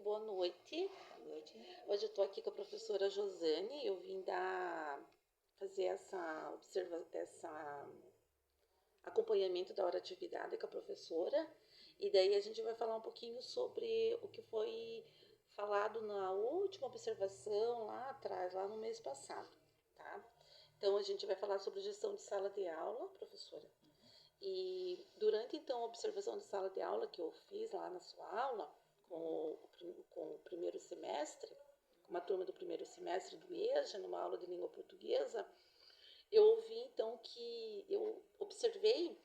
boa noite. Boa noite. Hoje eu estou aqui com a professora Josane. Eu vim fazer essa acompanhamento da hora de atividade com a professora. E daí a gente vai falar um pouquinho sobre o que foi falado na última observação lá atrás, lá no mês passado, tá? Então a gente vai falar sobre gestão de sala de aula, professora. E durante então a observação de sala de aula que eu fiz lá na sua aula, com o primeiro semestre, com uma turma do primeiro semestre do EJA, numa aula de língua portuguesa, eu ouvi então que eu observei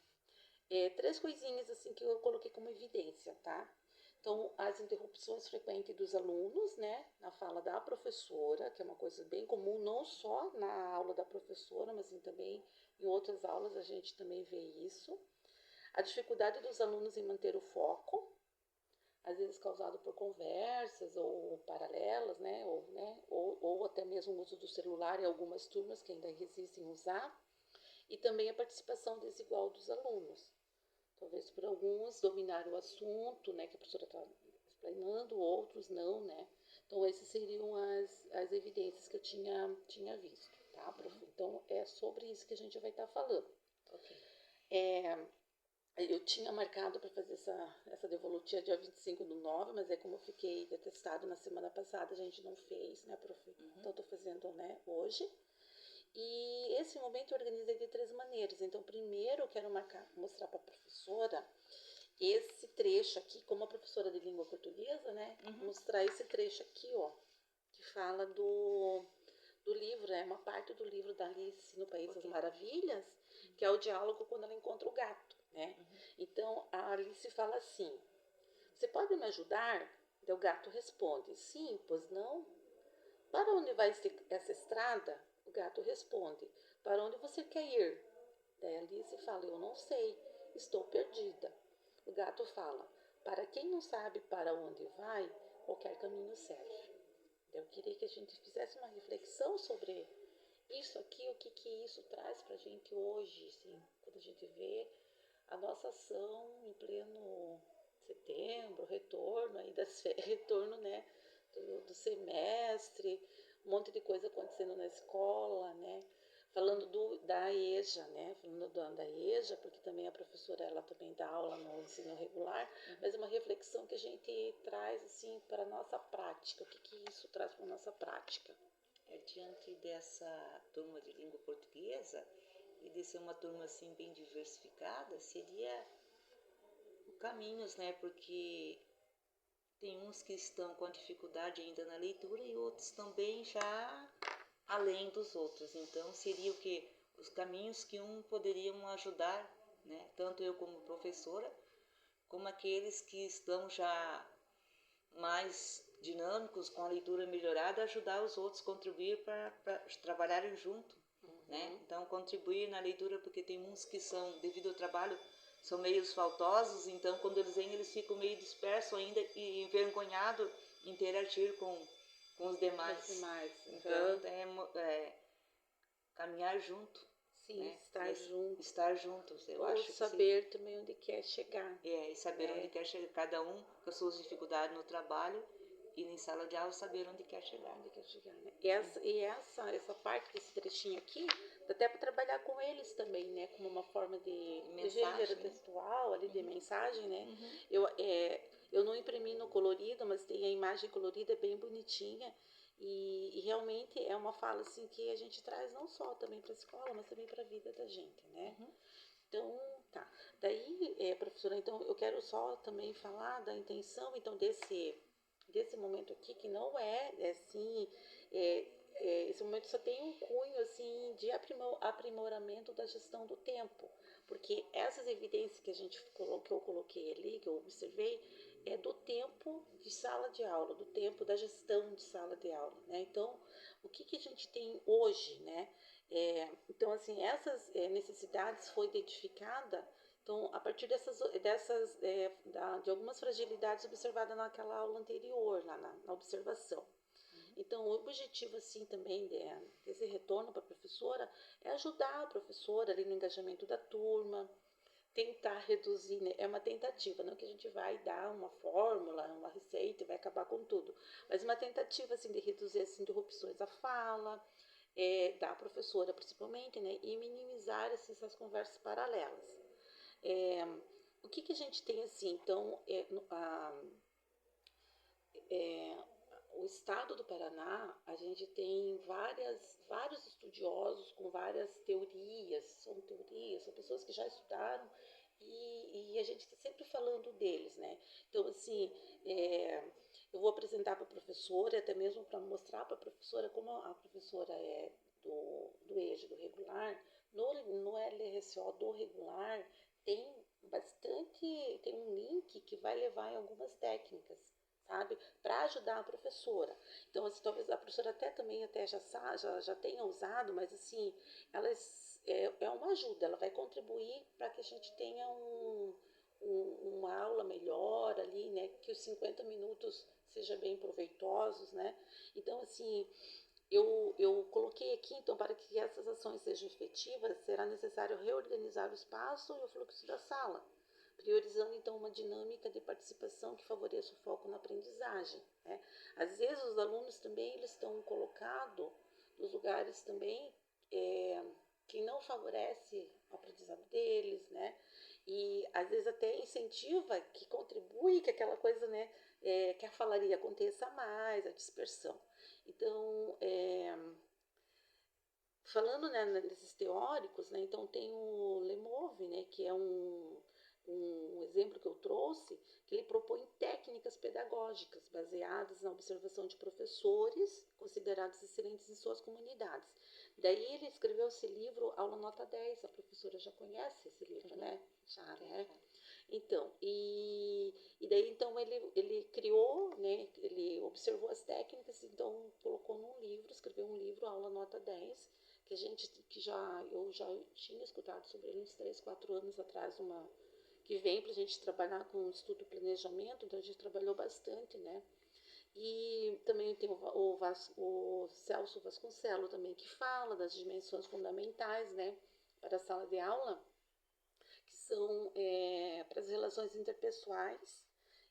três coisinhas assim que eu coloquei como evidência, tá? Então, as interrupções frequentes dos alunos, né, na fala da professora, que é uma coisa bem comum, não só na aula da professora, mas também em outras aulas a gente também vê isso. A dificuldade dos alunos em manter o foco, às vezes causado por conversas ou paralelas, né, ou até mesmo o uso do celular em algumas turmas que ainda resistem usar, e também a participação desigual dos alunos. Talvez por alguns dominar o assunto, né, que a professora está explanando, outros não, né. Então, essas seriam as evidências que eu tinha visto, tá, prof? Então, é sobre isso que a gente vai estar falando. Ok. Eu tinha marcado para fazer essa devolutiva dia 25/9, mas como eu fiquei detestado na semana passada, a gente não fez, né, prof? Então, estou fazendo, né, hoje. E esse momento eu organizei de três maneiras. Então, primeiro eu quero mostrar para a professora esse trecho aqui, como a professora de língua portuguesa, né? Mostrar esse trecho aqui, ó, que fala do livro, é uma parte do livro da Alice no País das Maravilhas, que é o diálogo quando ela encontra o gato, né? Então, a Alice fala assim: você pode me ajudar? E o gato responde: sim, pois não? Para onde vai essa estrada? O gato responde: para onde você quer ir? Daí a Alice fala: eu não sei, estou perdida. O gato fala: para quem não sabe para onde vai, qualquer caminho serve. Eu queria que a gente fizesse uma reflexão sobre isso aqui, o que isso traz para a gente hoje, assim, quando a gente vê a nossa ação em pleno setembro, retorno aí retorno, né, do semestre, um monte de coisa acontecendo na escola, né, falando da EJA, né, falando da EJA, porque também a professora, ela também dá aula no ensino regular, mas uma reflexão que a gente traz, assim, para a nossa prática, o que isso traz para a nossa prática. Diante dessa turma de língua portuguesa, e de ser uma turma assim bem diversificada, seria caminhos, né, porque tem uns que estão com dificuldade ainda na leitura e outros também já além dos outros. Então, seria o que? Os caminhos que poderiam ajudar, né? Tanto eu como professora, como aqueles que estão já mais dinâmicos, com a leitura melhorada, ajudar os outros, contribuir para trabalharem junto, né? Então, contribuir na leitura, porque tem uns que são, devido ao trabalho, são meio faltosos, então quando eles vêm, eles ficam meio dispersos ainda e envergonhados em interagir com os demais. Então, caminhar junto. Sim, né? estar juntos, eu ou acho que saber também onde quer chegar. E saber onde quer chegar, cada um com as suas dificuldades no trabalho e em sala de aula saber onde quer chegar. Né? Essa parte desse trechinho aqui, dá até para trabalhar com eles também, né? Como uma forma de gênero textual, ali, de mensagem, né? Eu não imprimi no colorido, mas tem a imagem colorida bem bonitinha. E realmente é uma fala assim que a gente traz não só também para a escola, mas também para a vida da gente, né? Então, tá. Daí, professora, então eu quero só também falar da intenção, então, desse momento aqui, que não assim, esse momento só tem um cunho, assim, de aprimoramento da gestão do tempo, porque essas evidências que eu coloquei ali, que eu observei, é do tempo de sala de aula, do tempo da gestão de sala de aula, né? Então, o que a gente tem hoje, né? Então, assim, essas necessidades foi identificada, então, a partir de algumas fragilidades observadas naquela aula anterior, na observação. Então, o objetivo, assim, também desse retorno para a professora é ajudar a professora ali no engajamento da turma, tentar reduzir, né? É uma tentativa, não que a gente vai dar uma forma, fórmula, uma receita e vai acabar com tudo. Mas uma tentativa assim, de reduzir as interrupções à fala, da professora principalmente, né? E minimizar essas conversas paralelas. O que a gente tem assim? Então, o estado do Paraná, a gente tem vários estudiosos com várias teorias, são pessoas que já estudaram e a gente está sempre falando deles, né? Então, assim, eu vou apresentar para a professora, até mesmo para mostrar para a professora, como a professora é do EJA, do regular, no LRCO do regular, tem um link que vai levar em algumas técnicas, sabe, para ajudar a professora. Então, assim, talvez a professora até já tenha usado, mas assim, é uma ajuda, ela vai contribuir para que a gente tenha uma aula melhor ali, né, que os 50 minutos sejam bem proveitosos, né. Então, assim, eu coloquei aqui, então, para que essas ações sejam efetivas, será necessário reorganizar o espaço e o fluxo da sala, priorizando, então, uma dinâmica de participação que favoreça o foco na aprendizagem, né? Às vezes, os alunos também eles estão colocados nos lugares também que não favorece o aprendizado deles, né? E, às vezes, até incentiva, que contribui que aquela coisa, né, que a falaria aconteça mais, a dispersão. Então, falando, né, nesses teóricos, né, então tem o Lemove, né, que é um exemplo que eu trouxe, que ele propõe técnicas pedagógicas baseadas na observação de professores considerados excelentes em suas comunidades. Daí ele escreveu esse livro, Aula Nota 10, a professora já conhece esse livro, né? Já, né? Então, e daí então ele criou, né, ele observou as técnicas, então colocou num livro, escreveu um livro, Aula Nota 10, que eu já tinha escutado sobre ele uns 3, 4 anos atrás, que vem para a gente trabalhar com estudo e planejamento, então a gente trabalhou bastante, né? E também tem o Celso Vasconcelos também, que fala das dimensões fundamentais, né, para a sala de aula, que são para as relações interpessoais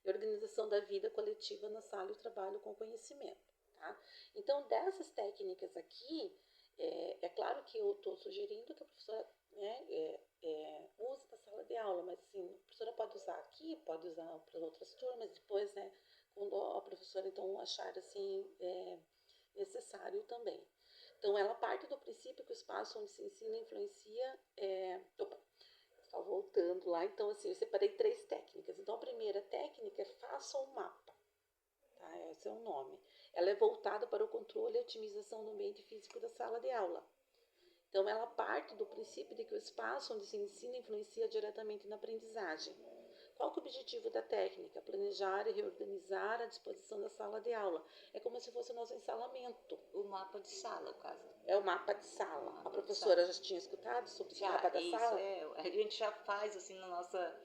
e organização da vida coletiva na sala e o trabalho com conhecimento, tá? Então, dessas técnicas aqui, é claro que eu estou sugerindo que a professora, né, use na sala de aula, mas assim, a professora pode usar aqui, pode usar para outras turmas, depois, né, quando a professora então achar assim necessário também. Então, ela parte do princípio que o espaço onde se ensina influencia. Só voltando lá, então assim, eu separei 3 técnicas. Então, a primeira técnica é faça um mapa. Tá? Esse é o nome. Ela é voltada para o controle e otimização do ambiente físico da sala de aula. Então, ela parte do princípio de que o espaço onde se ensina influencia diretamente na aprendizagem. Qual que é o objetivo da técnica? Planejar e reorganizar a disposição da sala de aula. É como se fosse o nosso ensalamento. O mapa de sala, no caso. É o mapa de sala. A professora já tinha escutado sobre o mapa da sala? A gente já faz assim na nossa...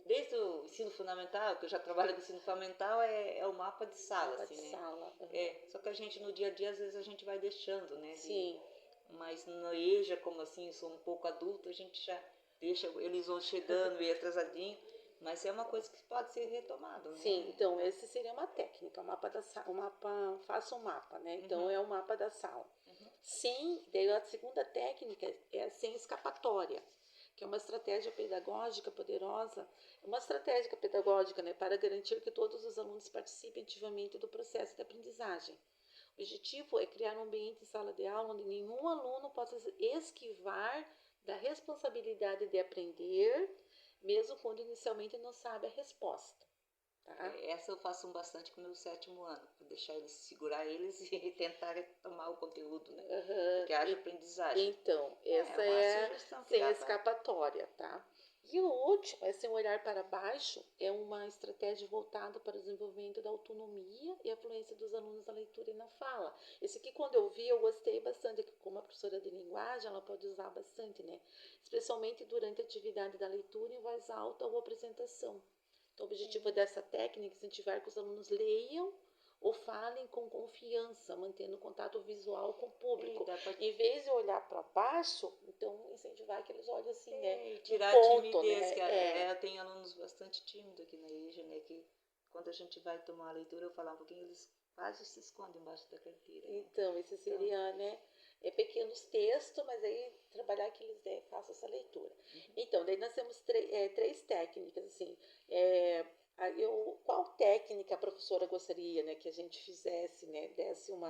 Desde o ensino fundamental, que eu já trabalho com ensino fundamental, é o mapa de sala, mapa assim, de né? Sala. Uhum. Só que a gente no dia a dia, às vezes, a gente vai deixando, né? Sim. Mas no EJA, como assim, eu sou um pouco adulta, a gente já deixa, eles vão chegando meio atrasadinho, mas é uma coisa que pode ser retomado, né? Sim, então esse seria uma técnica, faça um mapa, né? Então é o mapa da sala. Daí a segunda técnica é sem escapatória, que é uma estratégia pedagógica poderosa, né, para garantir que todos os alunos participem ativamente do processo de aprendizagem. O objetivo é criar um ambiente em sala de aula onde nenhum aluno possa esquivar da responsabilidade de aprender, mesmo quando inicialmente não sabe a resposta. Tá? Essa eu faço bastante com o meu 7º ano, para deixar eles, segurar eles e tentar retomar o conteúdo, né? Porque haja aprendizagem. Então, essa é sem escapatória, tá? E o último, sem olhar para baixo, é uma estratégia voltada para o desenvolvimento da autonomia e a fluência dos alunos na leitura e na fala. Esse aqui, quando eu vi, eu gostei bastante, que como a professora de linguagem, ela pode usar bastante, né? Especialmente durante a atividade da leitura em voz alta ou apresentação. Então, o objetivo dessa técnica é incentivar que os alunos leiam ou falem com confiança, mantendo contato visual com o público. Em vez de olhar para baixo, então incentivar que eles olhem assim, né? E tirar a timidez, né? Eu tenho alunos bastante tímidos aqui na EJA, né? Que quando a gente vai tomar a leitura, eu falar um pouquinho, eles quase se escondem embaixo da carteira. Né? Então, esse seria, né? Pequenos textos, mas aí trabalhar que eles façam essa leitura. Então, daí nós temos três técnicas, assim. Qual técnica a professora gostaria, né, que a gente fizesse, né, desse um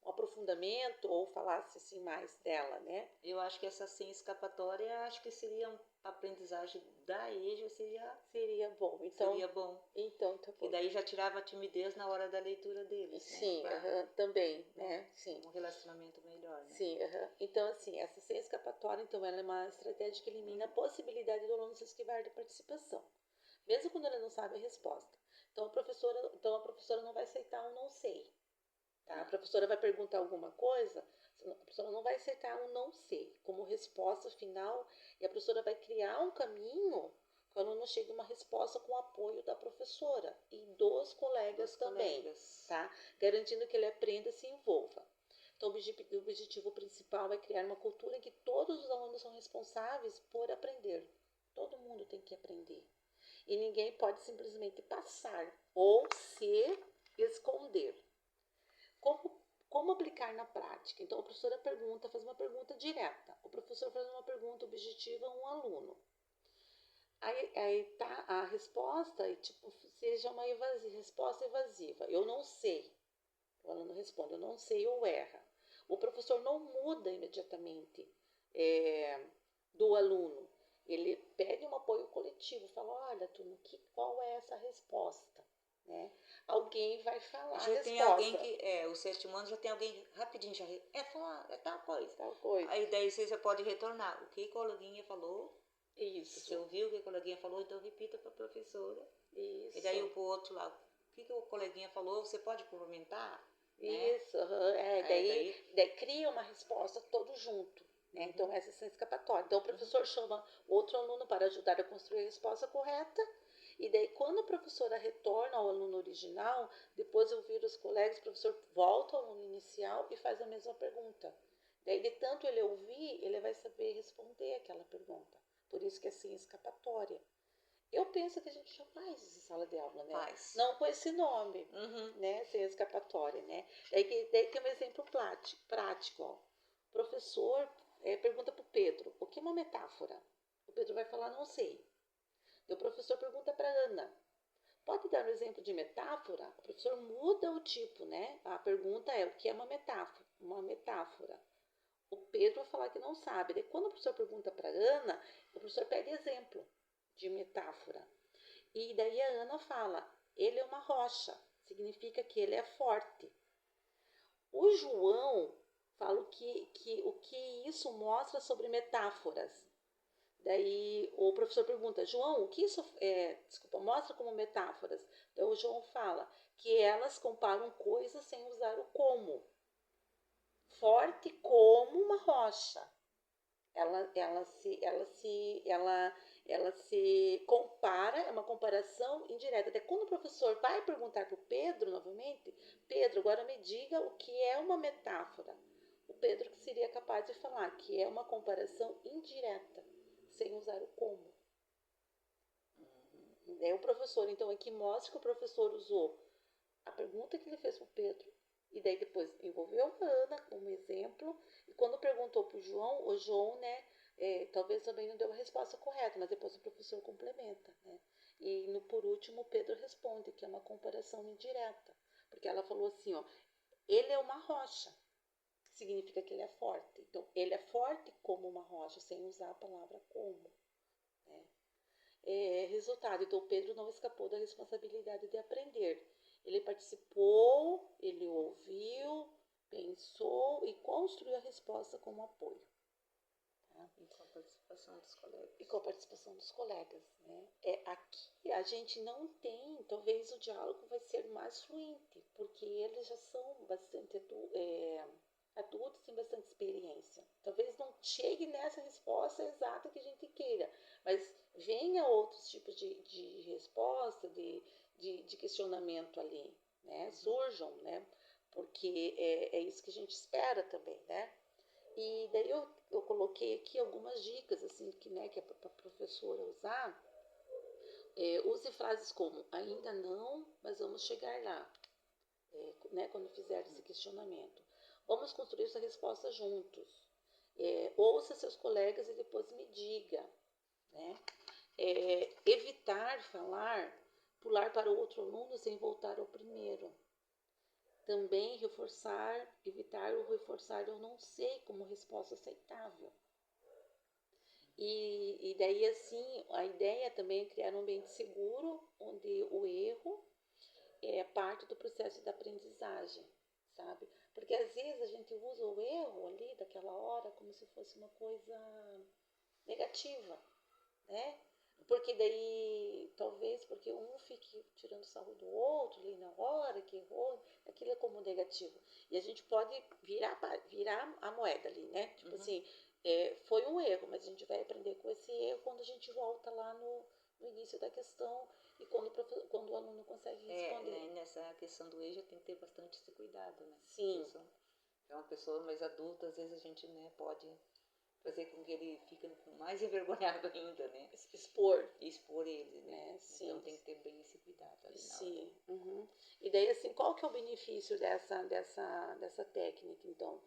aprofundamento ou falasse assim mais dela, né? Eu acho que essa sem escapatória, acho que seria a aprendizagem da EJA, seria bom. Então, seria bom. Então, tá bom. E daí já tirava a timidez na hora da leitura deles, Sim, né? também, né? Sim. Um relacionamento melhor, né? Sim, então assim, essa sem escapatória, então, ela é uma estratégia que elimina a possibilidade do aluno se esquivar da participação, mesmo quando ele não sabe a resposta. Então, a professora não vai aceitar um não sei. Tá? A professora vai perguntar alguma coisa, a professora não vai aceitar um não sei como resposta final, e a professora vai criar um caminho que o aluno chegue a uma resposta com o apoio da professora e dos colegas também, tá? Garantindo que ele aprenda e se envolva. Então, o objetivo principal é criar uma cultura em que todos os alunos são responsáveis por aprender. Todo mundo tem que aprender. E ninguém pode simplesmente passar ou se esconder. Como aplicar na prática? Então, a professora faz uma pergunta direta. O professor faz uma pergunta objetiva a um aluno. Aí tá a resposta, seja uma resposta evasiva. Eu não sei. O aluno responde, eu não sei ou erra. O professor não muda imediatamente do aluno. Ele pede um apoio coletivo, fala, olha, turma, qual é essa resposta? Né? Alguém vai falar já a resposta. Tem alguém que, o 7º ano já tem alguém rapidinho, já é tal coisa. Aí daí você já pode retornar. O que a coleguinha falou? Isso. Você ouviu o que a coleguinha falou, então repita para a professora. Isso. E daí pro outro lá, o que o coleguinha falou, você pode complementar? Isso, né? Daí cria uma resposta todo junto. Né? Então, essa é sem escapatória. Então, o professor chama outro aluno para ajudar a construir a resposta correta. E daí, quando a professora retorna ao aluno original, depois de ouvir os colegas, o professor volta ao aluno inicial e faz a mesma pergunta. Daí, de tanto ele ouvir, ele vai saber responder aquela pergunta. Por isso que é sem escapatória. Eu penso que a gente já faz essa sala de aula, né? Faz. Não com esse nome, né? Sem escapatória, né? Daí tem um exemplo prático. Ó. O professor pergunta para o Pedro, o que é uma metáfora? O Pedro vai falar, não sei. E o professor pergunta para a Ana, pode dar um exemplo de metáfora? O professor muda o tipo, né? A pergunta é, o que é uma metáfora? Uma metáfora. O Pedro vai falar que não sabe. Daí, quando o professor pergunta para a Ana, o professor pede exemplo de metáfora. E daí a Ana fala, ele é uma rocha, significa que ele é forte. O João fala o que isso mostra sobre metáforas. Daí o professor pergunta, João, o que isso mostra como metáforas? Então o João fala que elas comparam coisas sem usar o como. Forte como uma rocha. Ela se compara, é uma comparação indireta. Até quando o professor vai perguntar para o Pedro novamente, Pedro, agora me diga o que é uma metáfora. O Pedro seria capaz de falar que é uma comparação indireta, sem usar o como. É o professor, então, aqui mostra que o professor usou a pergunta que ele fez para o Pedro, e daí depois envolveu a Ana como exemplo, e quando perguntou para o João, né, talvez também não deu a resposta correta, mas depois o professor complementa, né? E por último o Pedro responde que é uma comparação indireta, porque ela falou assim, ó, ele é uma rocha, significa que ele é forte. Então, ele é forte como uma rocha, sem usar a palavra como. Né? Resultado, então o Pedro não escapou da responsabilidade de aprender. Ele participou, ele ouviu, pensou e construiu a resposta como apoio. Tá? E com a participação dos colegas. E com a participação dos colegas. Né? Aqui a gente não tem, talvez o diálogo vai ser mais fluente, porque eles já são bastante adultos, têm bastante experiência. Talvez não chegue nessa resposta exata que a gente queira, mas venha outros tipos de resposta, de questionamento ali, né? Surjam, né? Porque é isso que a gente espera também, né? E daí eu coloquei aqui algumas dicas, assim, que é para a professora usar, Use frases como ainda não, mas vamos chegar lá, né, quando fizer esse questionamento. Vamos construir essa resposta juntos. Ouça seus colegas e depois me diga. Né? Evitar falar, pular para o outro aluno sem voltar ao primeiro. Também evitar o reforçar eu não sei como resposta aceitável. E daí, assim, a ideia também é criar um ambiente seguro, onde o erro é parte do processo da aprendizagem, sabe? Porque às vezes a gente usa o erro ali, daquela hora, como se fosse uma coisa negativa, né? Porque daí, talvez, porque um fique tirando sarro do outro ali na hora que errou, aquilo é como negativo. E a gente pode virar a moeda ali, né? Tipo assim, foi um erro, mas a gente vai aprender com esse erro quando a gente volta lá no início da questão e quando o aluno consegue responder. Né, nessa questão do erro tem que ter bastante esse cuidado, né? Sim. É uma pessoa mais adulta, às vezes a gente, né, pode fazer com que ele fique mais envergonhado ainda, né? Expor ele, né? Sim. Então tem que ter bem esse cuidado ali na hora. Sim. Uhum. E daí, assim, qual que é o benefício dessa técnica, então?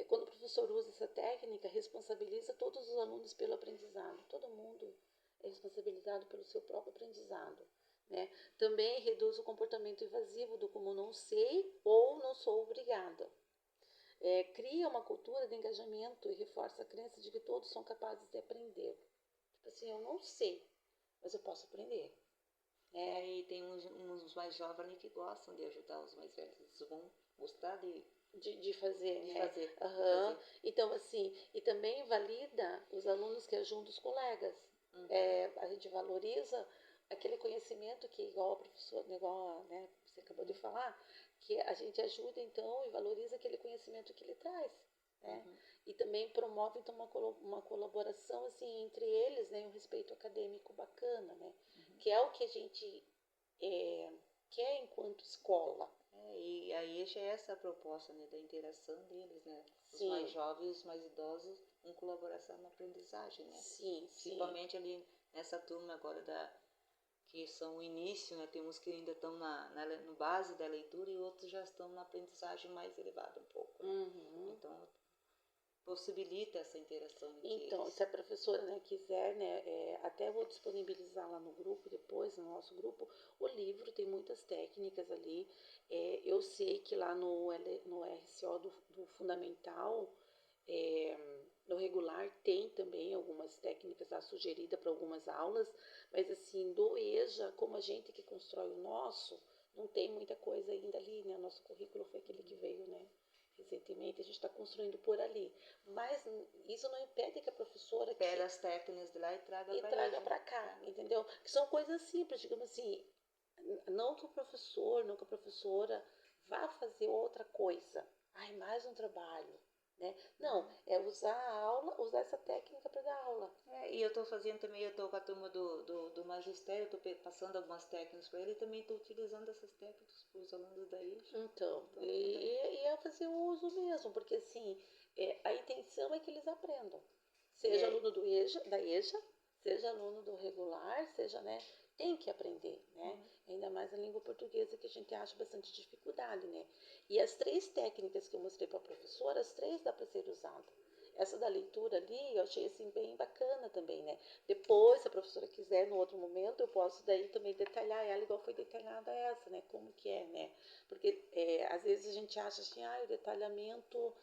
Quando o professor usa essa técnica, responsabiliza todos os alunos pelo aprendizado. Todo mundo é responsabilizado pelo seu próprio aprendizado. Né? Também reduz o comportamento evasivo do como não sei ou não sou obrigada. Cria uma cultura de engajamento e reforça a crença de que todos são capazes de aprender. Tipo assim, eu não sei, mas eu posso aprender. E tem uns mais jovens ali que gostam de ajudar os mais velhos. Eles vão gostar de fazer, de né? fazer. Então, assim, e também valida os alunos que ajudam os colegas. A gente valoriza aquele conhecimento que, igual a professora, igual, né, você acabou de falar, que a gente ajuda, então, e valoriza aquele conhecimento que ele traz. Né? E também promove, então, uma colaboração, assim, entre eles, né, um respeito acadêmico bacana, né? Que é o que a gente quer enquanto escola. E aí já é essa a proposta, né, da interação deles, né? Os Sim. mais jovens, os mais idosos, em colaboração na aprendizagem, né? Sim, principalmente ali nessa turma agora que são o início, né? Tem uns que ainda estão no base da leitura e outros já estão na aprendizagem mais elevada um pouco. Né? Então, possibilita essa interação entre eles. Se a professora, né, quiser, né, até vou disponibilizar lá no grupo depois, no nosso grupo, o livro tem muitas técnicas ali. Eu sei que lá no RCO do Fundamental, no regular, tem também algumas técnicas sugeridas para algumas aulas, mas assim, do EJA, como a gente que constrói o nosso, não tem muita coisa ainda ali, né? O nosso currículo foi aquele que veio, né? Recentemente, a gente está construindo por ali. Mas isso não impede que a professora... Pega as técnicas de lá e traga para cá, entendeu? Que são coisas simples, digamos assim. Não que o professor, não que a professora vá fazer outra coisa. Mais um trabalho. Né? Não, é usar a aula, usar essa técnica para dar aula. E eu estou fazendo também, eu estou com a turma do magistério, estou passando algumas técnicas para ele e também estou utilizando essas técnicas para os alunos da EJA. Então, e é fazer o uso mesmo, porque assim, a intenção é que eles aprendam. Seja aluno da EJA, seja aluno do regular, seja, né, tem que aprender, né? Ainda mais a língua portuguesa, que a gente acha bastante dificuldade, né? E as 3 técnicas que eu mostrei para a professora, as 3 dá para ser usada. Essa da leitura ali, eu achei assim bem bacana também, né? Depois, se a professora quiser, no outro momento, eu posso daí também detalhar ela, igual foi detalhada essa, né? Como que é, né? Porque às vezes a gente acha assim, o detalhamento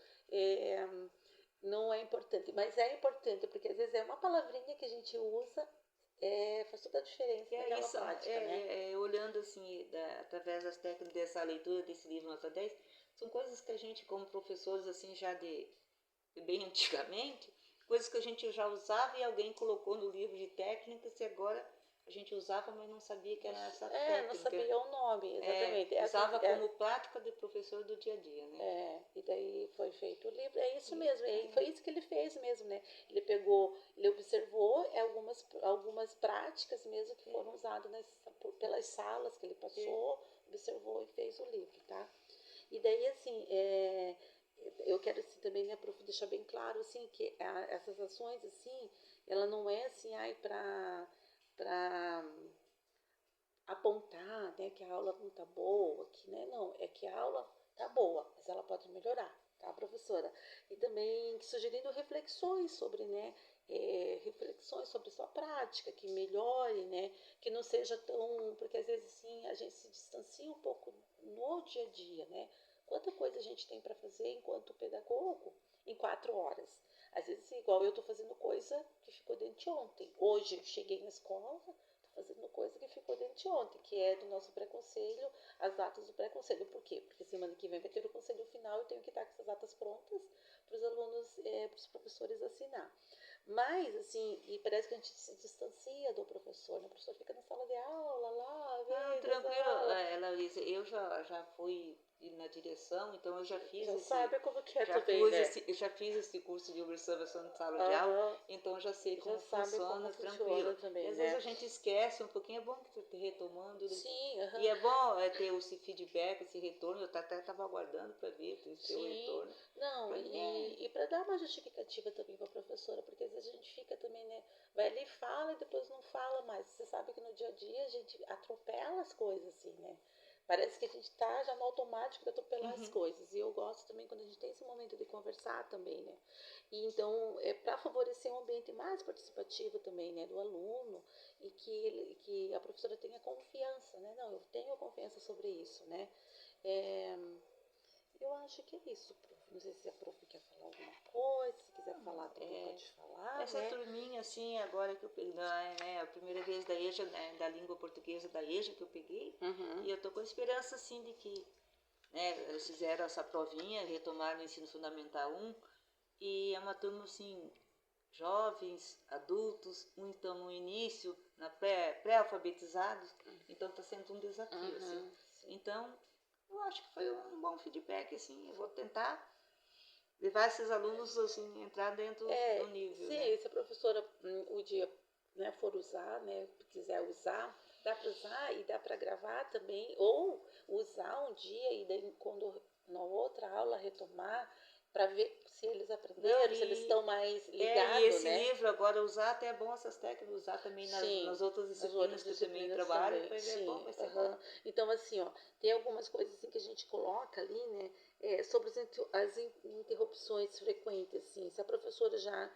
não é importante. Mas é importante, porque às vezes é uma palavrinha que a gente usa, faz toda a diferença naquela prática, né? Olhando assim, através das técnicas dessa leitura, desse livro Nota 10, são coisas que a gente, como professores, assim, já de bem antigamente, coisas que a gente já usava e alguém colocou no livro de técnicas e agora a gente usava, mas não sabia que era essa técnica. Não sabia o nome, exatamente. Usava como prática de professor do dia a dia, né? E daí foi feito o livro, é isso mesmo, foi isso que ele fez mesmo, né? Ele observou algumas práticas mesmo que foram usadas pelas salas que ele passou, observou e fez o livro, tá? E daí, assim, eu quero assim, também, né, prof, deixar bem claro, assim, que essas ações, assim, ela não é, assim, para apontar, né, que a aula não tá boa, que, né, não, é que a aula tá boa, mas ela pode melhorar, tá, professora? E também sugerindo reflexões sobre, né, reflexões sobre sua prática, que melhore, né, que não seja tão, porque às vezes assim a gente se distancia um pouco no dia a dia, né? Quanta coisa a gente tem para fazer enquanto pedagogo em 4 horas. Às vezes, igual eu estou fazendo coisa que ficou dentro de ontem. Hoje eu cheguei na escola, estou fazendo coisa que ficou dentro de ontem, que é do nosso pré-conselho, as datas do pré-conselho. Por quê? Porque semana que vem vai ter o conselho final e eu tenho que estar com essas datas prontas para os alunos, para os professores assinar. Mas, assim, e parece que a gente se distancia do professor, né? O professor fica na sala de aula, lá, Não, vendo as tranquilo, aulas. Laís, eu já fui na direção, então eu já fiz Já sabe como que é já também, né? já fiz esse curso de observação de sala de aula, Aham. então já sei Já como sabe como funciona, funciona tranquilo. E também, às vezes né? a gente esquece um pouquinho, é bom que tu te retomando, né? Sim, E aham. é bom ter esse feedback, esse retorno, eu até estava aguardando para ver esse teu Sim. retorno. Não, Para mim é. e para dar uma justificativa também para a professora, porque às vezes a gente fica também, né? Vai ali e fala e depois não fala mais. Você sabe que no dia a dia a gente atropela as coisas, assim, né? Parece que a gente tá já no automático de atropelar as Uhum. coisas. E eu gosto também quando a gente tem esse momento de conversar também, né? E então, é para favorecer um ambiente mais participativo também, né, do aluno, e que a professora tenha confiança, né? Não, eu tenho confiança sobre isso, né? É, eu acho que é isso, prof. Não sei se a prof quer falar alguma coisa, se quiser falar também É, pode falar, essa né? turminha, assim, agora que eu peguei, né, a primeira vez da EJA, né, da língua portuguesa da EJA que eu peguei, Uhum. e eu tô com a esperança, assim, de que, né, eles fizeram essa provinha, retomaram o ensino fundamental 1, e é uma turma, assim, jovens, adultos, então no início, na pré-alfabetizados, então está sendo um desafio, assim. Uhum. Sim. Então, eu acho que foi um bom feedback, assim, eu vou tentar levar esses alunos, assim, entrar dentro do nível, né? Se a professora o dia, né, for usar, né, quiser usar, dá para usar e dá para gravar também, ou usar um dia e daí quando na outra aula retomar para ver se eles Não, aprenderam, se eles estão mais e ligados, esse né? livro agora usar até é bom essas técnicas, usar também Sim, nas outras nas outras disciplinas que eu também disciplinas trabalho, também, vai ver, é bom, sim. vai ser bom. Aham. Então, assim, ó, tem algumas coisas assim que a gente coloca ali, né, sobre as interrupções frequentes, assim, se a professora já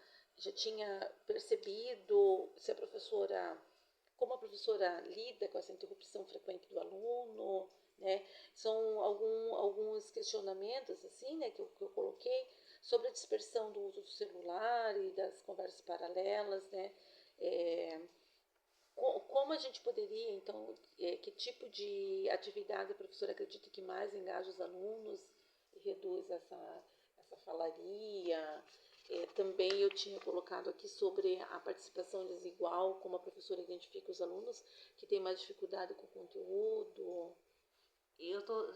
tinha percebido, se a professora, como a professora lida com essa interrupção frequente do aluno, né, são alguns questionamentos, assim, né, que eu coloquei sobre a dispersão do uso do celular e das conversas paralelas, né, é, como a gente poderia, então, que tipo de atividade a professora acredita que mais engaja os alunos e reduz essa falaria? Também eu tinha colocado aqui sobre a participação desigual, como a professora identifica os alunos que têm mais dificuldade com o conteúdo. E eu estou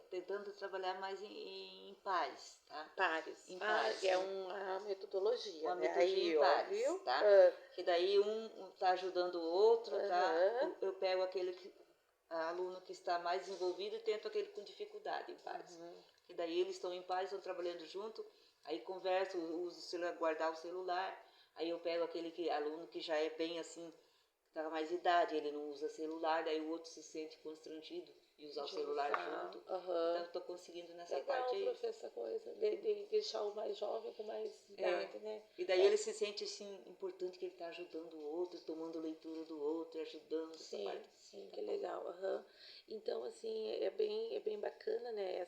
tentando trabalhar mais em pares, tá? Pares. Em Ah, pares, é uma metodologia, uma né? metodologia em Aí, ó, pares, viu? tá? Ah, Que daí um tá ajudando o outro, tá? aham, Eu pego aluno que está mais envolvido e tento aquele com dificuldade em pares. uhum. Que daí eles estão em pares, estão trabalhando junto, aí converso, uso o celular, guardar o celular, aí eu pego aluno que já é bem assim, tá mais idade, ele não usa celular, daí o outro se sente constrangido de usar o De celular usar, junto. Então aham. eu estou conseguindo nessa parte Legal, aí. prof, essa coisa de deixar o mais jovem com mais É, idade, né? e daí É, ele se sente assim, importante que ele está ajudando o outro, tomando leitura do outro, ajudando essa sim, parte. sim, Tá que bom? legal. Aham. Então, assim, é bem bacana, né?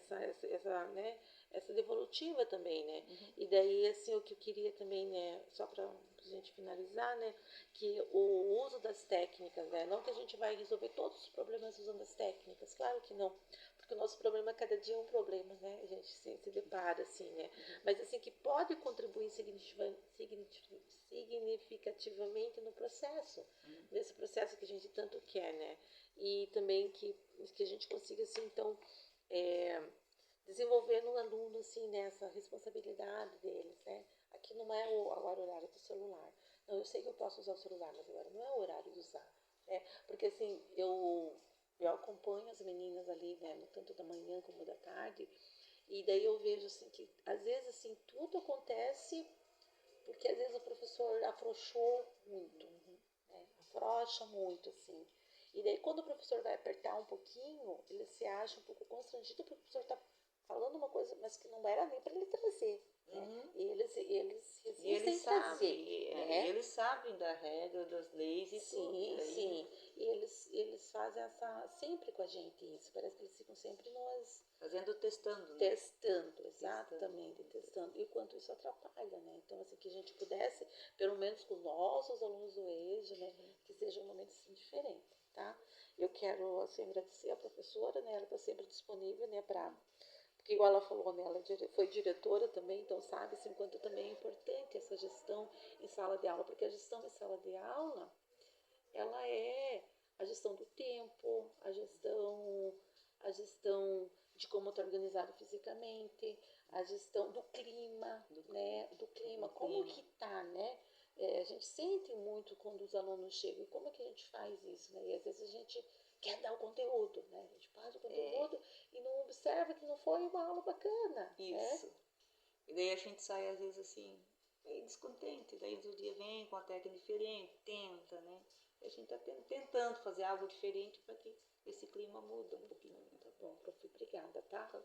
Né? Essa devolutiva também, né? Uhum. E daí, assim, o que eu queria também, né? Só para a gente finalizar, né? Que o uso das técnicas, né? Não que a gente vai resolver todos os problemas usando as técnicas, claro que não. Porque o nosso problema, cada dia é um problema, né? A gente se depara, assim, né? Mas, assim, que pode contribuir significativamente no processo, Uhum. nesse processo que a gente tanto quer, né? E também que a gente consiga, assim, então, é, desenvolver no aluno, assim, né, essa responsabilidade deles, né? Aqui não é agora o horário do celular. Não, eu sei que eu posso usar o celular, mas agora não é o horário de usar, né? Porque, assim, eu acompanho as meninas ali, né, no tanto da manhã como da tarde, e daí eu vejo, assim, que às vezes, assim, tudo acontece porque às vezes o professor afrouxou muito, né? Afrouxa muito, assim. E daí, quando o professor vai apertar um pouquinho, ele se acha um pouco constrangido porque o professor está falando uma coisa, mas que não era nem para ele trazer. Né? E eles E eles resistem trazer. Né? eles sabem da regra, das leis e tudo. Sim, sim. E eles fazem essa sempre com a gente isso. Parece que eles ficam sempre nos Fazendo, testando, né? testando, exatamente, testando. E o quanto isso atrapalha, né? Então, assim, que a gente pudesse, pelo menos com os nossos alunos do EJA, né, que seja um momento assim, diferente, tá? Eu quero, assim, agradecer a professora, né? Ela está sempre disponível, né, para... Porque, igual ela falou, né, ela foi diretora também, então sabe, assim, o quanto também é importante essa gestão em sala de aula, porque a gestão em sala de aula, ela é a gestão do tempo, a gestão de como está organizado fisicamente, a gestão do clima, né? Do clima, como que tá, né? A gente sente muito quando os alunos chegam, e como é que a gente faz isso, né? E às vezes a gente quer dar o conteúdo, né? A gente faz o conteúdo e não observa que não foi uma aula bacana, Isso. né? E daí a gente sai, às vezes, assim, meio descontente. Daí outro dia vem com a técnica diferente, tenta, né? E a gente está tentando fazer algo diferente para que esse clima mude um pouquinho. Tá bom, prof, obrigada, tá?